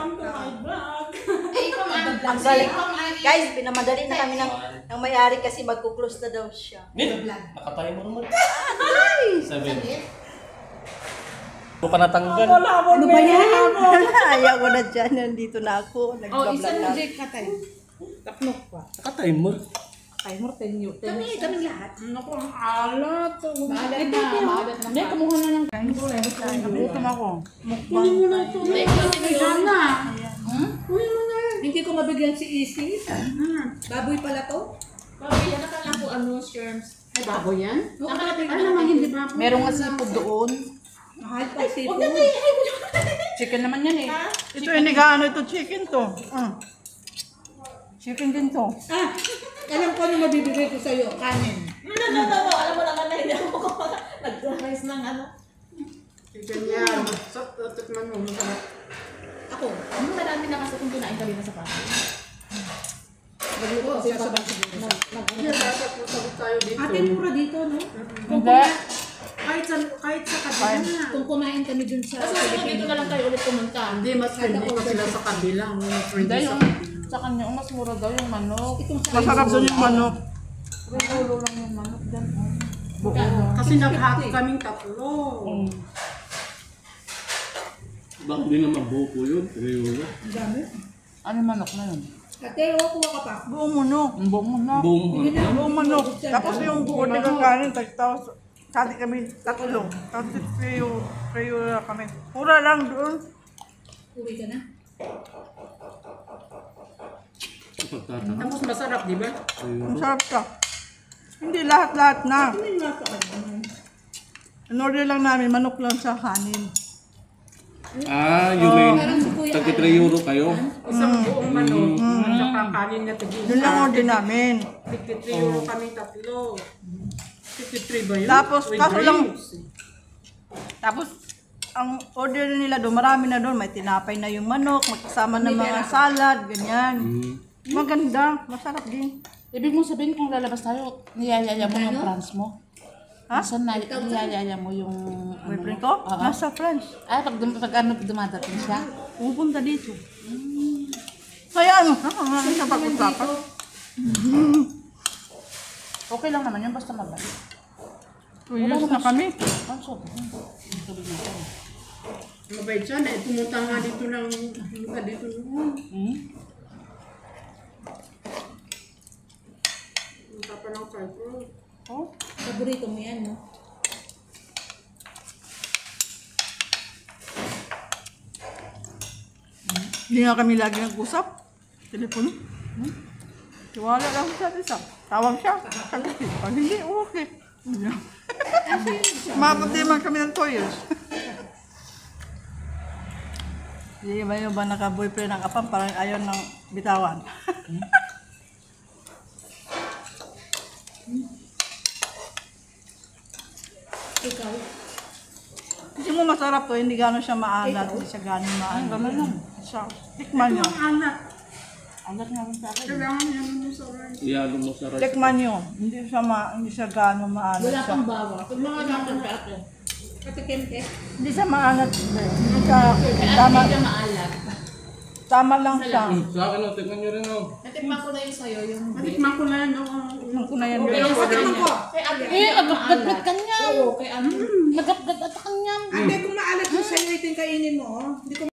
Welcome to my vlog. Ang galing. Guys, pinamadali na kami ng may-ari kasi magkuklose na daw siya. Nakatayo mo naman. Ay! 7. Ano pa natanggal? Ano ba yan? Ayaw ko na dyan. Nandito na ako. Isa na Jake katay. Tapnok pa. Naka-timer. Timer 10 yun. Kami lahat. Naku, ang alat. Maalat na. Hindi, kumuha na ng kain ko. Nagutom ako. Kunin mo na ito. Sana. Kunin mo na. Hindi ko mabigyan si Isi. Baboy pala to? Baboy yan, nakala ko sherms. Ay, baboy yan? Nakalapit Ano naman hindi baboy? Merong nga seafood doon. Mahal pa seafood. Chicken naman yan eh. Ito inigaano ito chicken to. Chicken din to. Alam ko ano mabibigay ko sa'yo. Kanin. No. Alam mo naman na hindi ako nag-rice ng Chicken yan. Tikman mo. Masarap. Ako. Marami na kasi kung kinain kami na sa bahay. Magluto siya sa siguro. Ate, mura dito, no? Hindi. Kahit sa kabila. Kung kumain kami dun sa Kasi kung dito na lang kayo ulit pumunta. Hindi, mas hindi pa sila sa kabila. Hindi yung sa kanya, mas mura daw yung manok. Masarap doon yung manok. Regulo lang yung manok dyan. Kasi naghati kaming tatlo. Baka hindi naman buko yun. Euro. Ang dami. Ano manok na yun? Ate, kuha ka pa. Buong manok. Ang buong manok. Buong manok. Tapos yung bukod na kakanin, tagtaos. Sali kami tatlo. Tapos kayo kami. Mura lang doon. Uwi ka na. Pagtataka. Tapos masarap, di ba? Ang sarap ka. Hindi lahat-lahat na. Ano yung nasa kanya? In-order lang namin, manok lang sa kanin. You mean, tagi 3 euro kayo? Isang buong manok. At saka kanin na tigil. Yun lang order namin. 53 euro kaming tatlo. 53 ba yun? Tapos, With kaso lang, drinks. tapos, ang order nila doon, marami na doon. May tinapay na yung manok, magkasama ng mga salad, ganyan. Maganda, masarap din. Ibig mo sabihin kung lalabas tayo, niyayaya mo yung France mo? Ha? Saan na niyayaya mo yung... Boyfriend ko? Oo. Nasa France. Pag dumadating siya? Pupunta dito. Kaya ano, marami sa pag-usapan. Okay lang naman yun, basta mabalik. 2 years na kami. Ang sob. Tubig na ito. Mabait siya na. Pumunta nga dito ng... Pumunta dito noon. Pumunta pa ng Cyprus. Oh? Paborito mo yan, no? Hindi nga kami lagi nag-usap. Telepono. Tiwala lang sa isa. Tawag siya. Pag hindi, okay. Umabot din man kami ng 2 years. Hindi ba yung ba naka-boyfriend ng apam parang ayaw ng bitawan? Ikaw. Kasi mo masarap to, hindi gano'n siya maalat, hindi siya gano'n maalat. Ganun lang. Siya, tikman nyo. Anak. Alat nga lang sa akin. Kailangan yan mo sa rice. Iyalo mo sa rice. Tikman nyo. Hindi siya gano'n maalat Wala siya. pang bawa. Pag mga natin sa ate. Ate Kente. Hindi siya maalat. Hindi siya, Kaya ate hindi maalat. tama lang siya. Sa akin, tignan nyo rin. Natikman ko na yung sa'yo, yung Natikman ko na yan. Tikman ko na yan. Natikman ko. kay ate. Agap-agap ka niyan. Oo, kay ate. Nagap-agap ka niyan. Ate, kung maalat mo sa'yo, ito yung kainin mo. Hindi ko